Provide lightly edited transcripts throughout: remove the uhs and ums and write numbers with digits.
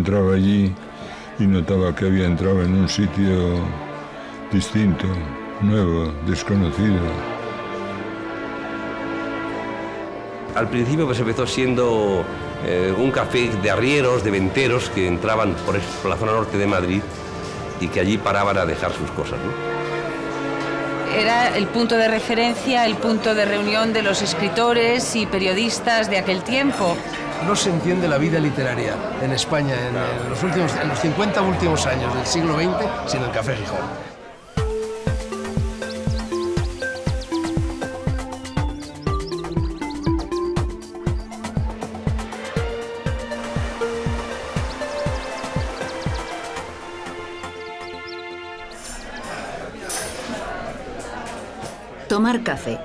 entraba allí y notaba que había entrado en un sitio distinto, nuevo, desconocido. Al principio pues empezó siendo un café de arrieros, de venteros que entraban por la zona norte de Madrid y que allí paraban a dejar sus cosas, ¿no? Era el punto de referencia, el punto de reunión de los escritores y periodistas de aquel tiempo. No se entiende la vida literaria en España en los 50 últimos años del siglo XX sin el Café Gijón. Tomar café.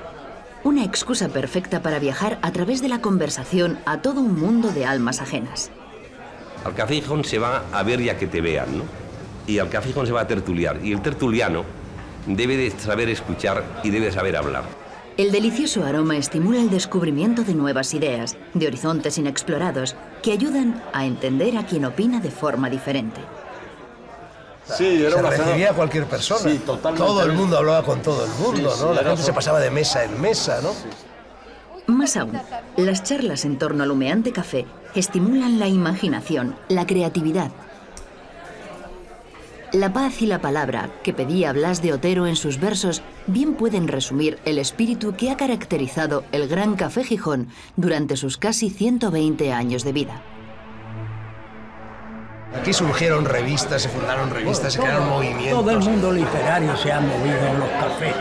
Una excusa perfecta para viajar a través de la conversación a todo un mundo de almas ajenas. Al Café Gijón se va a ver y a que te vean, ¿no? Y al Café Gijón se va a tertuliar. Y el tertuliano debe de saber escuchar y debe de saber hablar. El delicioso aroma estimula el descubrimiento de nuevas ideas, de horizontes inexplorados, que ayudan a entender a quien opina de forma diferente. Sí, era una recibía a cualquier persona. Sí, totalmente. Todo el mundo hablaba con todo el mundo, sí, ¿no? La gente todo. se pasaba de mesa en mesa, ¿no? Más aún, las charlas en torno al humeante café estimulan la imaginación, la creatividad. La paz y la palabra que pedía Blas de Otero en sus versos bien pueden resumir el espíritu que ha caracterizado el Gran Café Gijón durante sus casi 120 años de vida. Aquí surgieron revistas, se fundaron revistas, se crearon movimientos. Todo el mundo literario se ha movido en los cafés.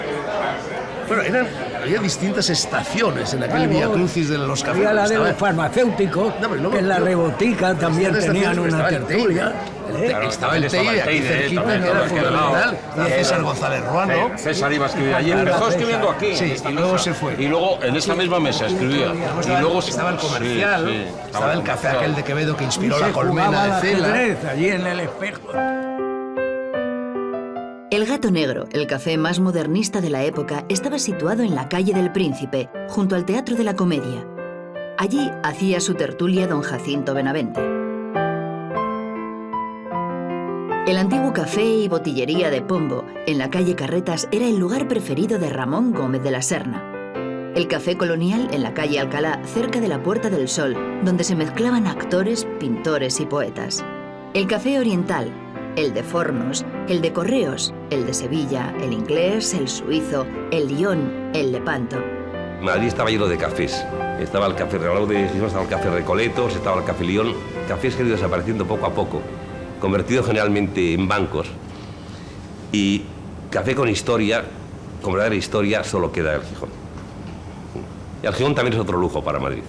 Bueno, había distintas estaciones en aquel Vía Crucis de los cafés. Había la de los farmacéuticos, que en la rebotica también tenían una tertulia. Estaba el TEI, aquí cerquita, que era fundamental. César González Ruano. César iba a escribir allí, empezó escribiendo aquí. Sí, y luego se fue. Y luego en esta misma mesa escribía. Y luego estaba el comercial, estaba el café aquel de Quevedo que inspiró la colmena de Cela. Allí en el espejo. El Gato Negro, el café más modernista de la época, estaba situado en la calle del Príncipe, junto al Teatro de la Comedia. Allí hacía su tertulia don Jacinto Benavente. El antiguo café y botillería de Pombo, en la calle Carretas, era el lugar preferido de Ramón Gómez de la Serna. El café colonial, en la calle Alcalá, cerca de la Puerta del Sol, donde se mezclaban actores, pintores y poetas. El café oriental, el de Fornos, el de Correos, el de Sevilla, el inglés, el suizo, el Lyon, el Lepanto. Madrid estaba lleno de cafés. Estaba el café Regalado de Gijón, estaba el café Recoletos, estaba el café Lyon. Cafés que han ido desapareciendo poco a poco, convertidos generalmente en bancos. Y café con historia, con verdadera historia, solo queda el Gijón. Y el Gijón también es otro lujo para Madrid.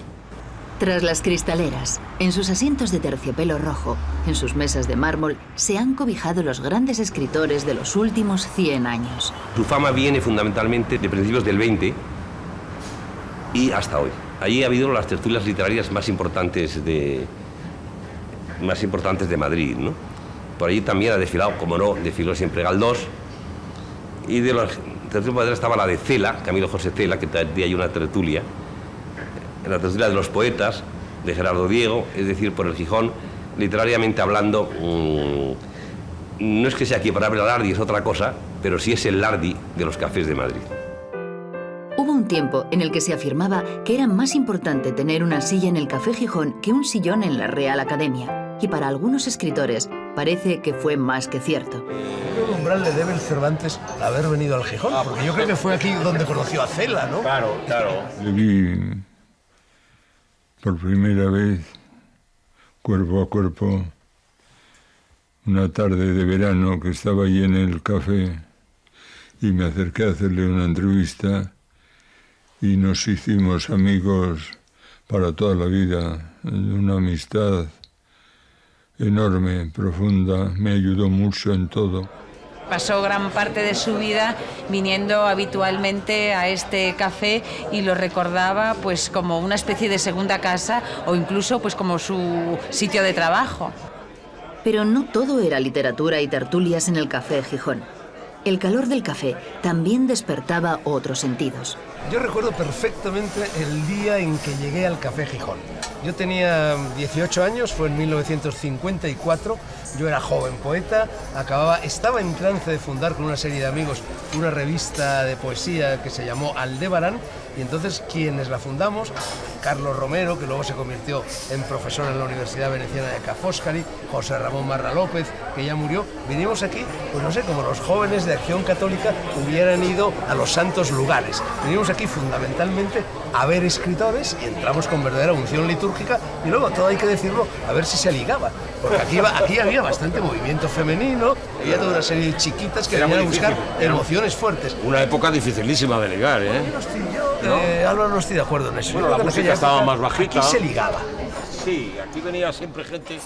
Tras las cristaleras, en sus asientos de terciopelo rojo, en sus mesas de mármol, se han cobijado los grandes escritores de los últimos 100 años. Su fama viene fundamentalmente de principios del 20 y hasta hoy. Allí ha habido las tertulias literarias más importantes de Madrid, ¿no? Por allí también ha desfilado, como no, desfiló siempre Galdós. Y de las tertulias estaba la de Cela, Camilo José Cela, que tendría ahí una tertulia. En la tertulia de los poetas, de Gerardo Diego, es decir, por el Gijón, literariamente hablando, no es que sea equiparable al Lardi, es otra cosa, pero sí es el Lardi de los cafés de Madrid. Hubo un tiempo en el que se afirmaba que era más importante tener una silla en el Café Gijón que un sillón en la Real Academia, y para algunos escritores parece que fue más que cierto. ¿Qué umbral le debe el Cervantes haber venido al Gijón? Porque yo creo que fue aquí donde conoció a Cela, ¿no? Claro, claro. Le vi por primera vez, cuerpo a cuerpo, una tarde de verano que estaba allí en el café y me acerqué a hacerle una entrevista y nos hicimos amigos para toda la vida, una amistad enorme, profunda, me ayudó mucho en todo. Pasó gran parte de su vida viniendo habitualmente a este café y lo recordaba pues como una especie de segunda casa o incluso pues como su sitio de trabajo. Pero no todo era literatura y tertulias en el Café Gijón. el calor del café también despertaba otros sentidos. Yo recuerdo perfectamente el día en que llegué al Café Gijón. Yo tenía 18 años, fue en 1954, yo era joven poeta, estaba en trance de fundar con una serie de amigos una revista de poesía que se llamó Aldebarán, y entonces quienes la fundamos, Carlos Romero, que luego se convirtió en profesor en la Universidad Veneciana de Ca' Foscari, José Ramón Marra López, que ya murió, vinimos aquí, pues no sé, como los jóvenes de Acción Católica hubieran ido a los santos lugares. Vinimos aquí fundamentalmente a ver escritores y entramos con verdadera unción litúrgica, y luego, todo hay que decirlo, a ver si se ligaba, porque aquí había bastante movimiento femenino, había toda una serie de chiquitas que venían a buscar emociones fuertes. Una época dificilísima de ligar, ¿eh? Álvaro, no estoy de acuerdo en eso. Bueno, la música estaba más bajita. Aquí se ligaba. Sí, aquí venía siempre gente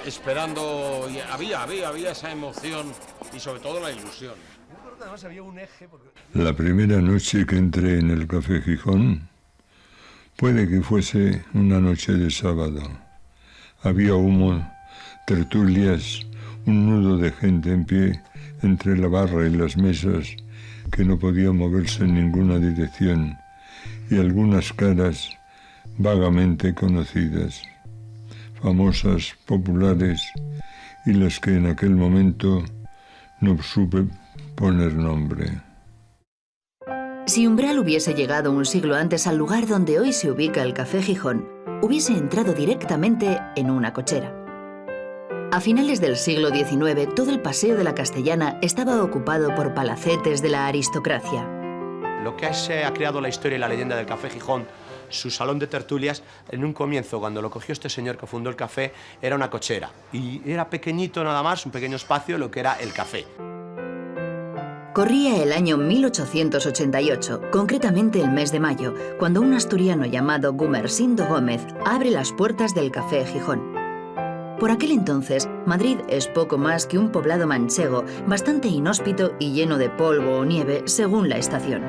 esperando, y había esa emoción y sobre todo la ilusión. Además había un eje porque... La primera noche que entré en el Café Gijón, puede que fuese una noche de sábado. Había humo, tertulias, un nudo de gente en pie entre la barra y las mesas que no podía moverse en ninguna dirección, y algunas caras vagamente conocidas, famosas, populares, y las que en aquel momento no supe poner nombre. Si Umbral hubiese llegado un siglo antes al lugar donde hoy se ubica el Café Gijón, hubiese entrado directamente en una cochera. A finales del siglo XIX, todo el Paseo de la Castellana estaba ocupado por palacetes de la aristocracia. Lo que ha creado la historia y la leyenda del Café Gijón, su salón de tertulias, en un comienzo, cuando lo cogió este señor que fundó el café, era una cochera. Y era pequeñito nada más, un pequeño espacio, lo que era el café. Corría el año 1888, concretamente el mes de mayo, cuando un asturiano llamado Gumersindo Gómez abre las puertas del Café Gijón. Por aquel entonces, Madrid es poco más que un poblado manchego, bastante inhóspito y lleno de polvo o nieve según la estación.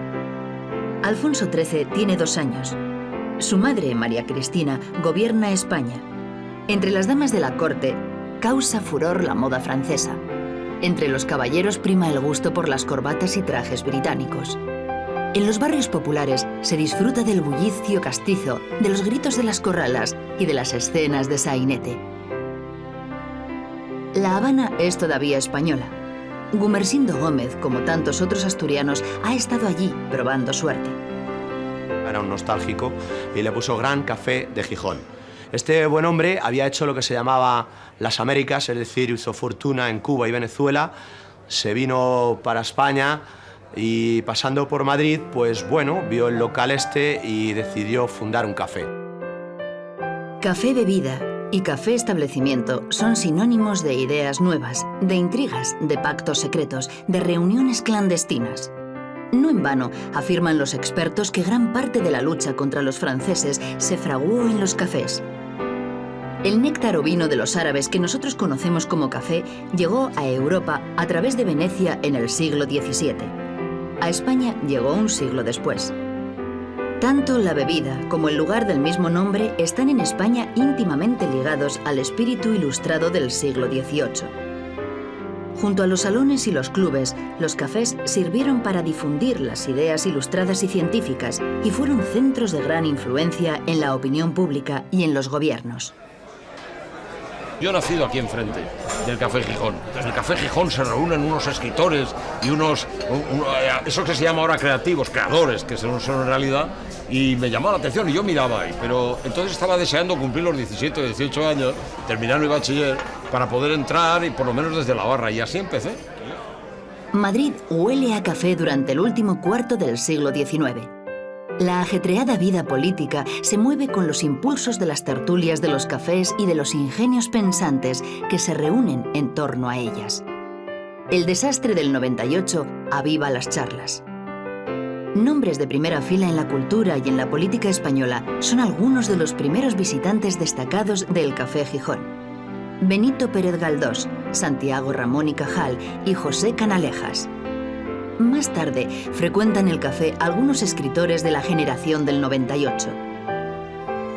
Alfonso XIII tiene 2 años. Su madre, María Cristina, gobierna España. Entre las damas de la corte, causa furor la moda francesa. Entre los caballeros prima el gusto por las corbatas y trajes británicos. En los barrios populares se disfruta del bullicio castizo, de los gritos de las corralas y de las escenas de sainete. La Habana es todavía española. Gumersindo Gómez, como tantos otros asturianos, ha estado allí probando suerte. Era un nostálgico y le puso Gran Café de Gijón. Este buen hombre había hecho lo que se llamaba las Américas, es decir, hizo fortuna en Cuba y Venezuela, se vino para España y pasando por Madrid, pues bueno, vio el local este y decidió fundar un café. Café bebida y café establecimiento son sinónimos de ideas nuevas, de intrigas, de pactos secretos, de reuniones clandestinas. No en vano afirman los expertos que gran parte de la lucha contra los franceses se fraguó en los cafés. El néctar o vino de los árabes que nosotros conocemos como café llegó a Europa a través de Venecia en el siglo XVII. A España llegó un siglo después. Tanto la bebida como el lugar del mismo nombre están en España íntimamente ligados al espíritu ilustrado del siglo XVIII. Junto a los salones y los clubes, los cafés sirvieron para difundir las ideas ilustradas y científicas y fueron centros de gran influencia en la opinión pública y en los gobiernos. Yo he nacido aquí enfrente del Café Gijón. En el Café Gijón se reúnen unos escritores y esos que se llaman ahora creadores, que son en realidad, y me llamó la atención y yo miraba ahí. Pero entonces estaba deseando cumplir los 17 o 18 años, terminar mi bachiller, para poder entrar y por lo menos desde la barra, y así empecé. Madrid huele a café durante el último cuarto del siglo XIX. La ajetreada vida política se mueve con los impulsos de las tertulias de los cafés y de los ingenios pensantes que se reúnen en torno a ellas. El desastre del 98 aviva las charlas. Nombres de primera fila en la cultura y en la política española son algunos de los primeros visitantes destacados del Café Gijón. Benito Pérez Galdós, Santiago Ramón y Cajal y José Canalejas. Más tarde, frecuentan el café algunos escritores de la generación del 98.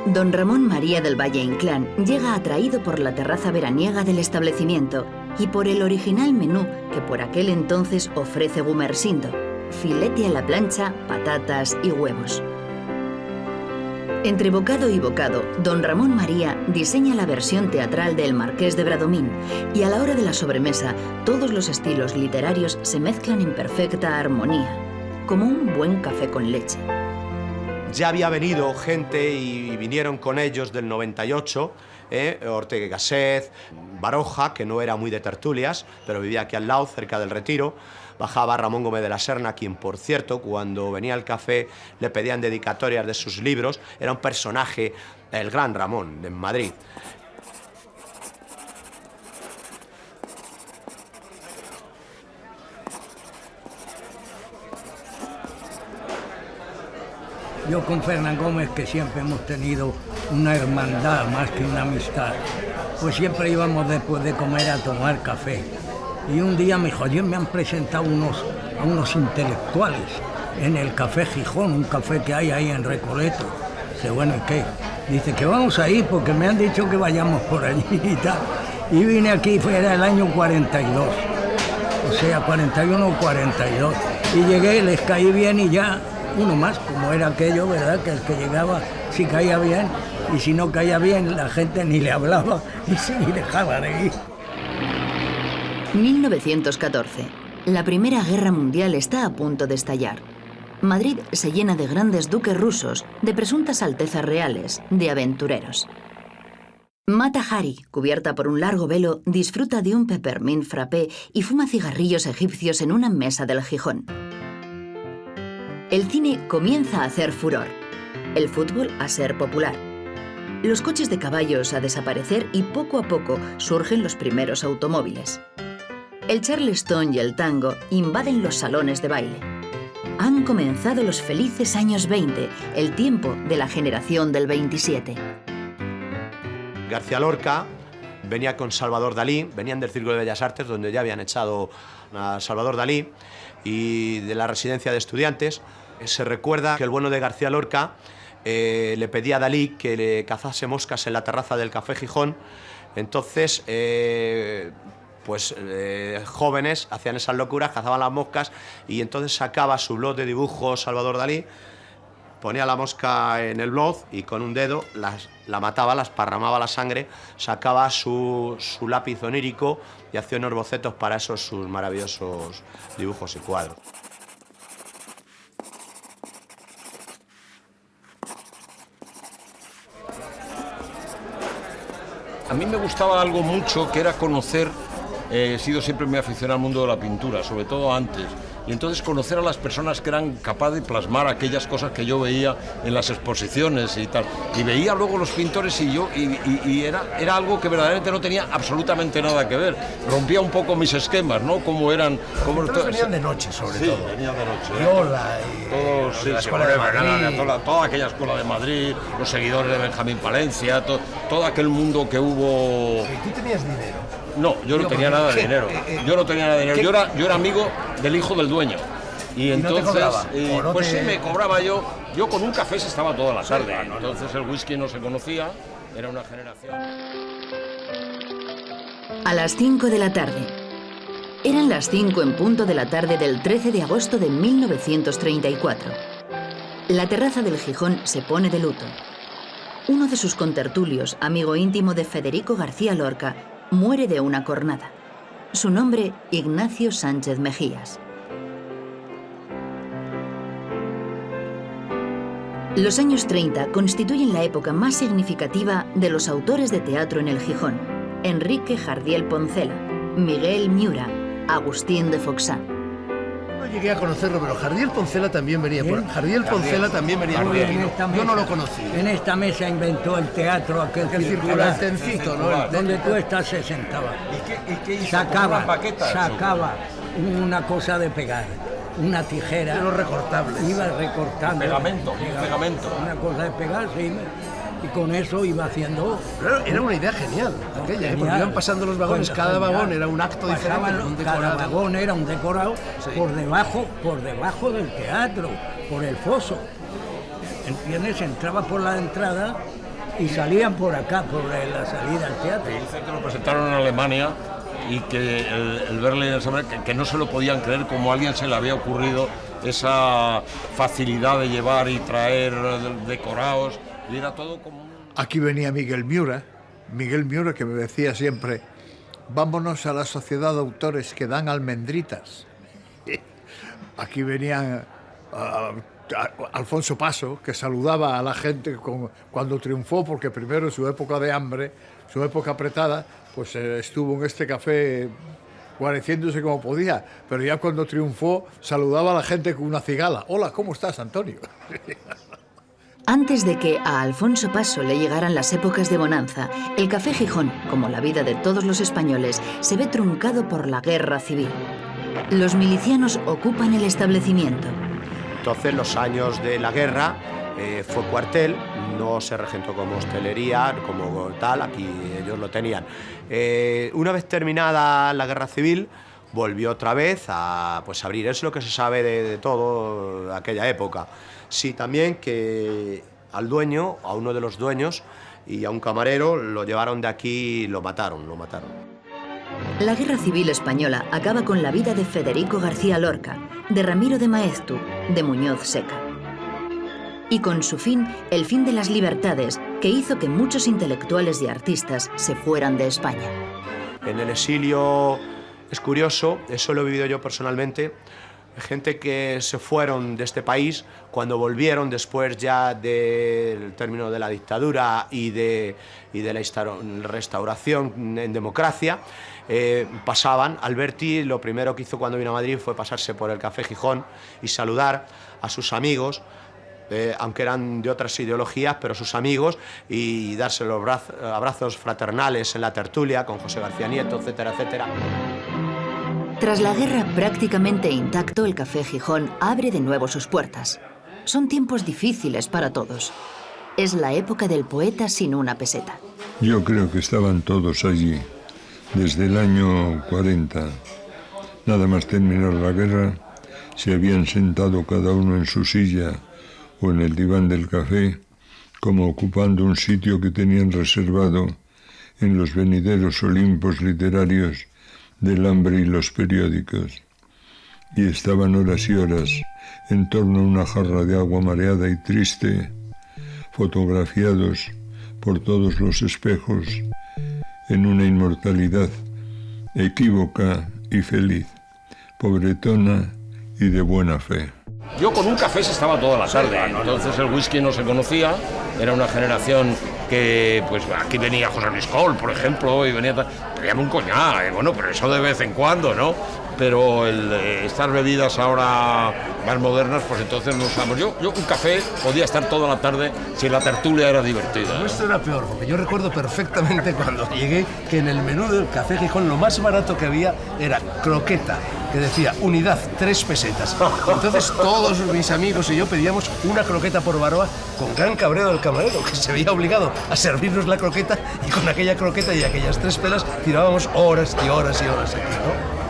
Don Ramón María del Valle Inclán llega atraído por la terraza veraniega del establecimiento y por el original menú que por aquel entonces ofrece Gumersindo: filete a la plancha, patatas y huevos. Entre bocado y bocado, don Ramón María diseña la versión teatral de El Marqués de Bradomín, y a la hora de la sobremesa todos los estilos literarios se mezclan en perfecta armonía, como un buen café con leche. Ya había venido gente y vinieron con ellos del 98, Ortega y Gasset, Baroja, que no era muy de tertulias, pero vivía aquí al lado, cerca del Retiro. Bajaba Ramón Gómez de la Serna, quien, por cierto, cuando venía al café le pedían dedicatorias de sus libros. Era un personaje, el gran Ramón, en Madrid. Yo con Fernán Gómez, que siempre hemos tenido una hermandad más que una amistad, pues siempre íbamos después de comer a tomar café. Y un día me dijo: me han presentado a unos intelectuales en el Café Gijón, un café que hay ahí en Recoleto. Dice: bueno, ¿y qué? Dice que vamos a ir porque me han dicho que vayamos por allí y tal. Y vine aquí, era el año 42, o sea, 41 o 42. Y llegué, les caí bien y ya, uno más, como era aquello, ¿verdad? Que el que llegaba sí caía bien, y si no caía bien la gente ni le hablaba y dejaba de ir. 1914. La Primera Guerra Mundial está a punto de estallar. Madrid se llena de grandes duques rusos, de presuntas altezas reales, de aventureros. Mata Hari, cubierta por un largo velo, disfruta de un peppermint frappé y fuma cigarrillos egipcios en una mesa del Gijón. El cine comienza a hacer furor, el fútbol a ser popular, los coches de caballos a desaparecer y poco a poco surgen los primeros automóviles. El charleston y el tango invaden los salones de baile. Han comenzado los felices años 20, el tiempo de la generación del 27. García Lorca venía con Salvador Dalí, venían del Círculo de Bellas Artes, donde ya habían echado a Salvador Dalí, y de la residencia de estudiantes. Se recuerda que el bueno de García Lorca le pedía a Dalí que le cazase moscas en la terraza del Café Gijón. Entonces, jóvenes hacían esas locuras, cazaban las moscas, y entonces sacaba su blog de dibujos Salvador Dalí, ponía la mosca en el blog y con un dedo la mataba, la esparramaba la sangre, sacaba su lápiz onírico y hacía unos bocetos para esos sus maravillosos dibujos y cuadros. A mí me gustaba algo mucho, que era conocer, he sido siempre muy aficionado al mundo de la pintura, sobre todo antes, y entonces conocer a las personas que eran capaces de plasmar aquellas cosas que yo veía en las exposiciones y tal. Y veía luego los pintores y era algo que verdaderamente no tenía absolutamente nada que ver. Rompía un poco mis esquemas, ¿no? Cómo eran... Los pintores venían de noche, sobre todo. Sí, venían de noche. Viola y la escuela de Madrid. Toda aquella escuela de Madrid, los seguidores de Benjamín Palencia, todo aquel mundo que hubo... ¿Y tú tenías dinero? No, yo no tenía nada de dinero. Yo no tenía nada de dinero. Yo era amigo del hijo del dueño. Y entonces, no te cobraba, pues sí, me cobraba yo. Yo con un café se estaba toda la tarde. Entonces el whisky no se conocía. Era una generación. A las 5 de la tarde. Eran las 5 en punto de la tarde del 13 de agosto de 1934. La terraza del Gijón se pone de luto. Uno de sus contertulios, amigo íntimo de Federico García Lorca, muere de una cornada. Su nombre, Ignacio Sánchez Mejías. Los años 30 constituyen la época más significativa de los autores de teatro en el Gijón. Enrique Jardiel Poncela, Miguel Miura, Agustín de Foxá. No llegué a conocerlo, pero Jardiel Poncela también venía por... Jardiel Poncela también venía por aquí. Yo no lo conocí. En esta mesa inventó el teatro aquel circular, el tencito, ¿no? Donde tú estás se sentaba. ¿Y qué hizo? Sacaba ¿Una una cosa de pegar, una tijera. De los recortables. Iba recortando. Pegamento. Una cosa de pegar, sí. Y con eso iba haciendo... Claro, era una idea genial, aquella, porque iban pasando los vagones, cada vagón era un acto diferente, cada vagón era un decorado, sí. por debajo del teatro, por el foso. ¿Entiendes? Entraba por la entrada y salían por acá, por la salida al teatro. Dice que lo presentaron en Alemania y que el verle de esa manera, que no se lo podían creer como a alguien se le había ocurrido esa facilidad de llevar y traer decorados, y era todo como... Aquí venía Miguel Miura que me decía siempre, vámonos a la sociedad de autores que dan almendritas. Aquí venía Alfonso Paso, que saludaba a la gente cuando triunfó, porque primero en su época de hambre, su época apretada, pues estuvo en este café guareciéndose como podía, pero ya cuando triunfó saludaba a la gente con una cigala. Hola, ¿cómo estás, Antonio? Antes de que a Alfonso Paso le llegaran las épocas de bonanza, el Café Gijón, como la vida de todos los españoles, se ve truncado por la guerra civil. Los milicianos ocupan el establecimiento. Entonces, los años de la guerra fue cuartel, no se regentó como hostelería, como tal, aquí ellos lo tenían. Una vez terminada la guerra civil, volvió otra vez a pues, abrir. Es lo que se sabe de todo aquella época. Sí, también que al dueño, a uno de los dueños y a un camarero lo llevaron de aquí y lo mataron. La Guerra Civil Española acaba con la vida de Federico García Lorca, de Ramiro de Maeztu, de Muñoz Seca. Y con su fin, el fin de las libertades, que hizo que muchos intelectuales y artistas se fueran de España. En el exilio es curioso, eso lo he vivido yo personalmente, gente que se fueron de este país, cuando volvieron después ya del término de la dictadura y de la restauración en democracia, pasaban. Alberti lo primero que hizo cuando vino a Madrid fue pasarse por el Café Gijón y saludar a sus amigos, aunque eran de otras ideologías, pero sus amigos, y darse los abrazos fraternales en la tertulia con José García Nieto, etcétera, etcétera. Tras la guerra prácticamente intacto, el Café Gijón abre de nuevo sus puertas. Son tiempos difíciles para todos. Es la época del poeta sin una peseta. Yo creo que estaban todos allí, desde el año 40. Nada más terminar la guerra, se habían sentado cada uno en su silla o en el diván del café, como ocupando un sitio que tenían reservado en los venideros Olimpos literarios del hambre y los periódicos, y estaban horas y horas en torno a una jarra de agua mareada y triste, fotografiados por todos los espejos en una inmortalidad equívoca y feliz, pobretona y de buena fe. Yo con un café se estaba toda la tarde, entonces el whisky no se conocía, era una generación que, pues aquí venía José Luis Col, por ejemplo, y venía, pedíame un coñac, bueno, pero eso de vez en cuando, ¿no? Pero estas bebidas ahora más modernas, pues entonces no usamos. Yo un café podía estar toda la tarde si la tertulia era divertida. No, esto era peor, porque yo recuerdo perfectamente cuando llegué que en el menú del Café Gijón lo más barato que había era croqueta, que decía unidad 3 pesetas. Entonces todos mis amigos y yo pedíamos una croqueta por baroa, con gran cabreo del camarero, que se veía obligado a servirnos la croqueta, y con aquella croqueta y aquellas 3 pelas tirábamos horas y horas y horas aquí, ¿no?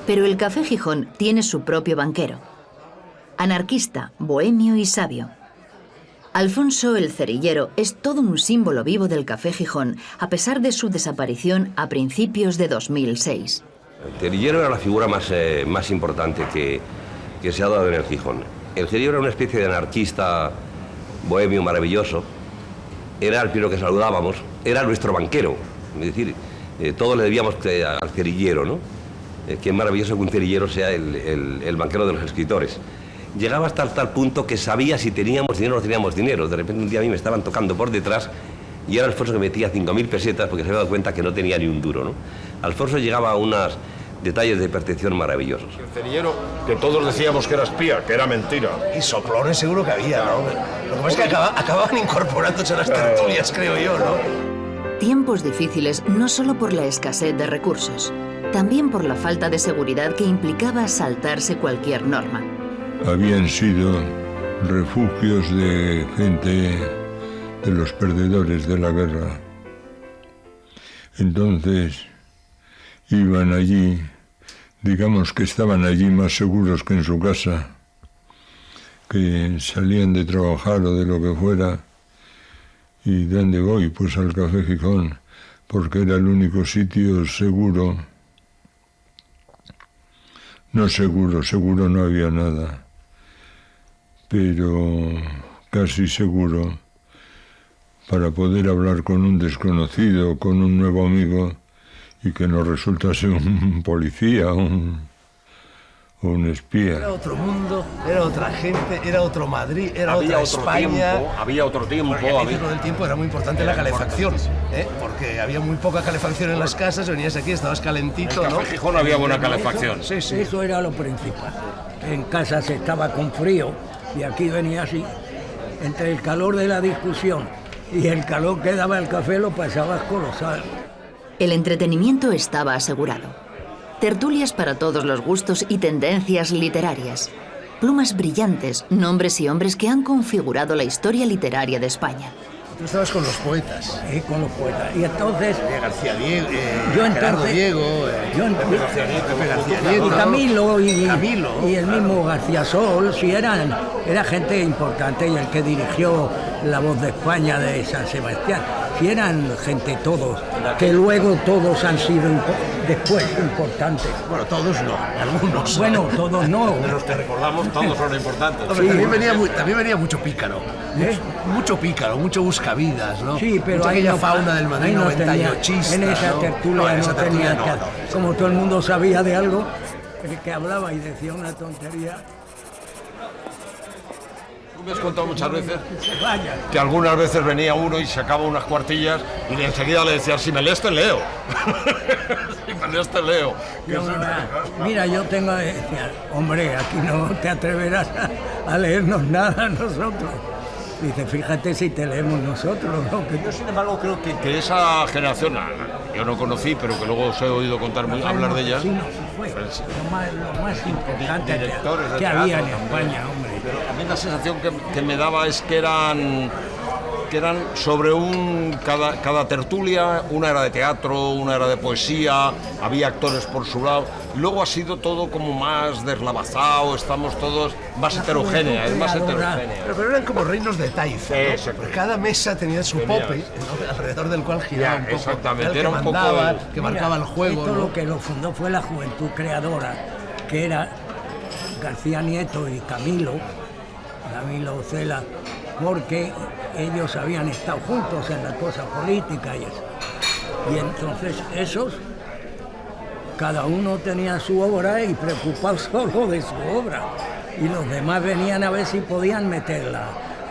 Pero el Café Gijón tiene su propio banquero. Anarquista, bohemio y sabio. Alfonso el Cerillero es todo un símbolo vivo del Café Gijón, a pesar de su desaparición a principios de 2006. El Cerillero era la figura más importante que se ha dado en el Gijón. El Cerillero era una especie de anarquista bohemio maravilloso. Era el primero que saludábamos, era nuestro banquero. Es decir, todos le debíamos al Cerillero, ¿no? Qué maravilloso que un cerillero sea el banquero de los escritores. Llegaba hasta tal punto que sabía si teníamos dinero o no teníamos dinero. De repente un día a mí me estaban tocando por detrás y era Alfonso que metía 5.000 pesetas porque se había dado cuenta que no tenía ni un duro, ¿no? Alfonso llegaba a unos detalles de percepción maravillosos. El cerillero, que todos decíamos que era espía, que era mentira. Y soplones seguro que había, ¿no? Lo que pasa es que acababan incorporándose a las tertulias, creo yo, ¿no? Tiempos difíciles no solo por la escasez de recursos, también por la falta de seguridad que implicaba saltarse cualquier norma. Habían sido refugios de gente, de los perdedores de la guerra. Entonces iban allí, digamos que estaban allí más seguros que en su casa, que salían de trabajar o de lo que fuera. ¿Y dónde voy? Pues al Café Gijón. porque era el único sitio seguro. No seguro, seguro no había nada, pero casi seguro para poder hablar con un desconocido, con un nuevo amigo y que no resultase un policía o un espía. Era otro mundo, era otra gente, era otro Madrid, era Había otra otro España. tiempo, había otro tiempo. Porque al inicio del tiempo era muy importante la calefacción, porque había muy poca calefacción en las casas, venías aquí, estabas calentito, En ¿no? Café Gijón había buena calefacción. Sí, sí. Eso era lo principal. En casa se estaba con frío y aquí venía así. Entre el calor de la discusión y el calor que daba el café lo pasabas colosal. El entretenimiento estaba asegurado. Tertulias para todos los gustos y tendencias literarias. Plumas brillantes, nombres y hombres que han configurado la historia literaria de España. Tú estabas con los poetas. Con los poetas. Y entonces... García Diego, yo Gerardo entonces- Diego, Pepe García y Nieto, Camilo Camilo. y el mismo García Sol, sí era gente importante, y el que dirigió La Voz de España de San Sebastián, sí eran gente todos, que luego todos han sido después importantes. Bueno, todos no, algunos. Bueno, todos no. De los que recordamos, todos son importantes. Hombre, Sí. también venía mucho pícaro. ¿Eh? Mucho pícaro, mucho buscavidas, ¿no? Sí, pero mucha ahí aquella no, fauna del Madrid ahí no tenía, 98ista, en esa ¿no? tertulia No, en no, esa tertulia tenía no, que, no. como todo el mundo sabía de algo, que hablaba y decía una tontería. Tú me has contado muchas veces Vaya. que algunas veces venía uno y sacaba unas cuartillas y enseguida le decía, si me lees te leo. Si me lees te leo. Yo, mira, yo tengo, decía, hombre, aquí no te atreverás a leernos nada a nosotros. Dice, fíjate si te leemos nosotros, ¿no? Que Yo, sin embargo, creo que esa generación, yo no conocí, pero que luego os he oído contar hablar de ella. Sí, no, sí fue lo más importante Directores de que había en teatro España, hombre. A mí la sensación que me daba es que eran sobre cada tertulia, una era de teatro, una era de poesía, había actores por su lado, y luego ha sido todo como más deslavazado, estamos todos más heterogénea, es más heterogénea. Pero eran como reinos de taifa, ¿no? exacto. Porque cada mesa tenía su pope, ¿no? Alrededor del cual giraba un poco. Exactamente, el era que un poco mandaba, el- que marcaba el juego, Esto ¿no? lo que lo fundó fue la Juventud Creadora, que era García Nieto y Camilo Cela, porque ellos habían estado juntos en la cosa política y eso. Y entonces esos, cada uno tenía su obra y preocupado solo de su obra. Y los demás venían a ver si podían meterla.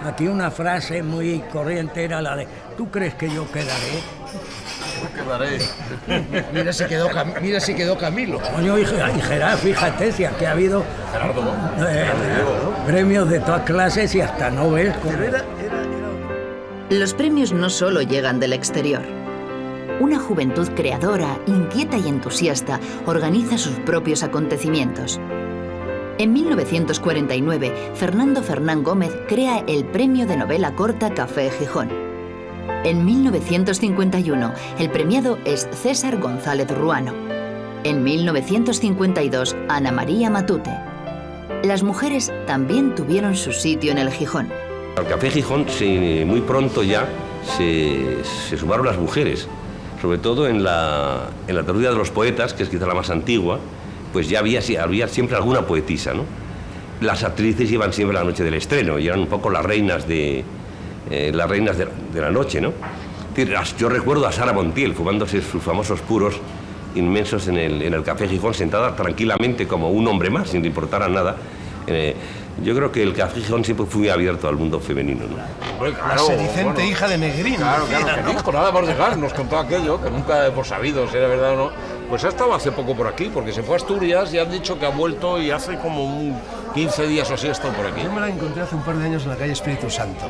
Aquí una frase muy corriente era la de, ¿tú crees que yo quedaré? Mira si quedó Camilo. Coño, y Gerard, fíjate, si aquí ha habido premios de todas clases y hasta Nobel. Los premios no solo llegan del exterior. Una juventud creadora, inquieta y entusiasta organiza sus propios acontecimientos. En 1949, Fernando Fernán Gómez crea el premio de novela corta Café Gijón. En 1951, el premiado es César González Ruano. En 1952, Ana María Matute. Las mujeres también tuvieron su sitio en el Gijón. Al Café Gijón muy pronto ya se sumaron las mujeres, sobre todo en la tertulia de los poetas, que es quizá la más antigua, pues ya había siempre alguna poetisa, ¿no? Las actrices iban siempre a la noche del estreno y eran un poco las reinas de la noche, ¿no? Yo recuerdo a Sara Montiel fumándose sus famosos puros inmensos en el Café Gijón, sentada tranquilamente como un hombre más, sin le importara nada. Yo creo que el Café Gijón siempre fue muy abierto al mundo femenino, ¿no? La sedicente hija de Negrín. Claro, decía, que ¿no? dijo, nada más llegar, nos contó aquello, que nunca hemos sabido si era verdad o no. Pues ha estado hace poco por aquí, porque se fue a Asturias y han dicho que ha vuelto y hace como 15 días o así ha estado por aquí. Yo me la encontré hace un par de años en la calle Espíritu Santo.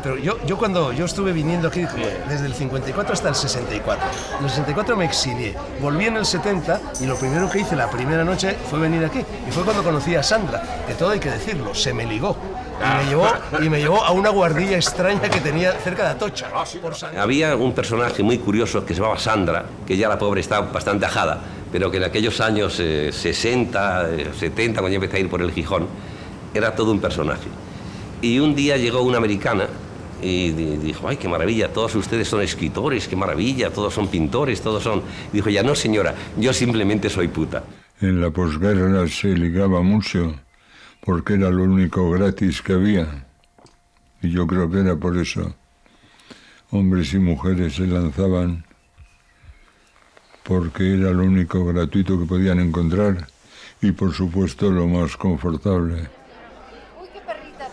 Pero yo cuando yo estuve viniendo aquí desde el 54 hasta el 64. En el 64 me exilié. Volví en el 70 y lo primero que hice la primera noche fue venir aquí. Y fue cuando conocí a Sandra, que todo hay que decirlo, se me ligó. Y me llevó a una guardilla extraña que tenía cerca de Atocha. Por San- Había un personaje muy curioso que se llamaba Sandra, que ya la pobre estaba bastante ajada, pero que en aquellos años 60, 70, cuando yo empecé a ir por el Gijón, era todo un personaje. Y un día llegó una americana Y dijo, ay, qué maravilla, todos ustedes son escritores, qué maravilla, todos son pintores, todos son... Y dijo, ya no, señora, yo simplemente soy puta. En la posguerra se ligaba mucho, porque era lo único gratis que había. Y yo creo que era por eso. Hombres y mujeres se lanzaban porque era lo único gratuito que podían encontrar y, por supuesto, lo más confortable.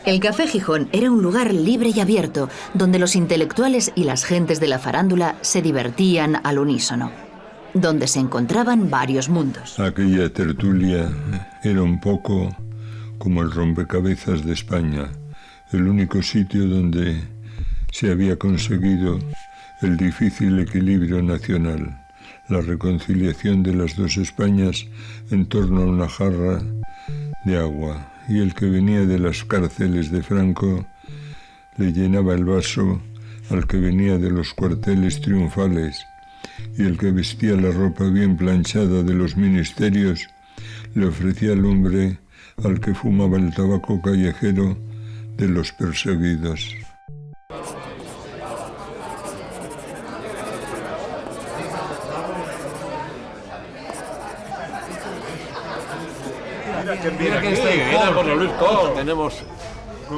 El Café Gijón era un lugar libre y abierto, donde los intelectuales y las gentes de la farándula se divertían al unísono, donde se encontraban varios mundos. Aquella tertulia era un poco como el rompecabezas de España, el único sitio donde se había conseguido el difícil equilibrio nacional, la reconciliación de las dos Españas en torno a una jarra de agua, y el que venía de las cárceles de Franco le llenaba el vaso al que venía de los cuarteles triunfales, y el que vestía la ropa bien planchada de los ministerios le ofrecía lumbre al que fumaba el tabaco callejero de los perseguidos. Mira que está por Luis Cor. Tenemos...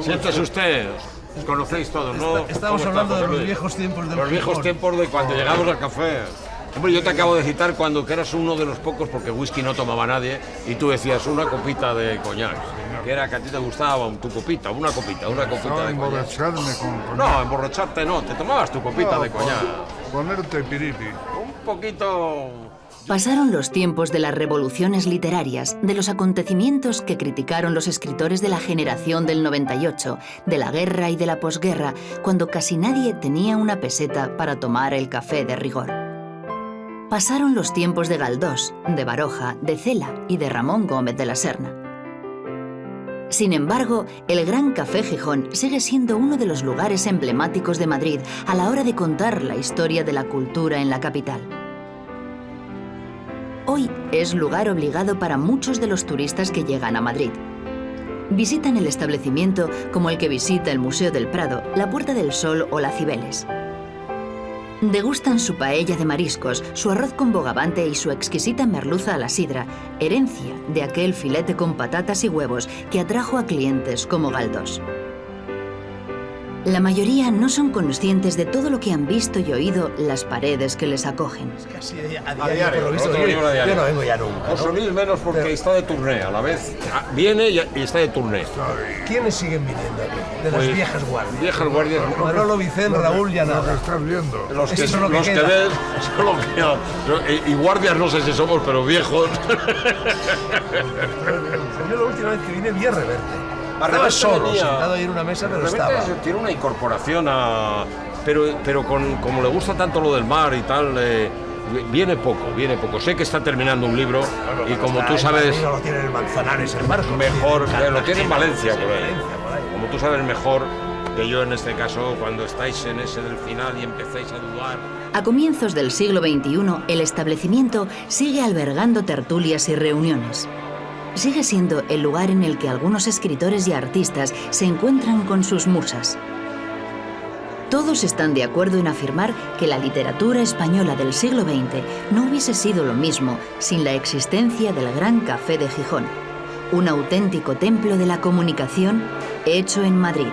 Siéntese usted. Os conocéis todos, ¿no? Estamos hablando de los viejos tiempos de los viejos tiempos de cuando llegamos al café. Hombre, yo te acabo de citar cuando que eras uno de los pocos, porque whisky no tomaba nadie, y tú decías una copita de coñac. Que era que a ti te gustaba tu copita, una copita de coñac. Emborracharme con coñac. No, emborracharte no, te tomabas tu copita de coñac. Ponerte piripi. Un poquito... Pasaron los tiempos de las revoluciones literarias, de los acontecimientos que criticaron los escritores de la generación del 98, de la guerra y de la posguerra, cuando casi nadie tenía una peseta para tomar el café de rigor. Pasaron los tiempos de Galdós, de Baroja, de Cela y de Ramón Gómez de la Serna. Sin embargo, el Gran Café Gijón sigue siendo uno de los lugares emblemáticos de Madrid a la hora de contar la historia de la cultura en la capital. Hoy es lugar obligado para muchos de los turistas que llegan a Madrid. Visitan el establecimiento como el que visita el Museo del Prado, la Puerta del Sol o la Cibeles. Degustan su paella de mariscos, su arroz con bogavante y su exquisita merluza a la sidra, herencia de aquel filete con patatas y huevos que atrajo a clientes como Galdós. La mayoría no son conscientes de todo lo que han visto y oído las paredes que les acogen. Es casi a diario, por lo visto, yo no vengo ya nunca. Os unís menos porque está de turné, a la vez viene y está de turné. ¿Quiénes siguen viniendo aquí? De las viejas guardias. Viejas guardias. Manolo Vicente, Raúl y Ana. Lo que estás viendo. Los que ves son lo que quedan. Y guardias no sé si somos, pero viejos. Yo la última vez que vine vi a Reverte. Estaba solo, sentado ahí en una mesa, pero estaba. Tiene una incorporación a... Pero como le gusta tanto lo del mar y tal, viene poco. Sé que está terminando un libro y como tú sabes... No lo tiene en Manzanares, el barco. Mejor, lo tiene en Valencia, por ahí. Como tú sabes mejor que yo en este caso, cuando estáis en ese del final y empezáis a dudar... A comienzos del siglo XXI, el establecimiento sigue albergando tertulias y reuniones. Sigue siendo el lugar en el que algunos escritores y artistas se encuentran con sus musas. Todos están de acuerdo en afirmar que la literatura española del siglo XX no hubiese sido lo mismo sin la existencia del Gran Café de Gijón, un auténtico templo de la comunicación hecho en Madrid.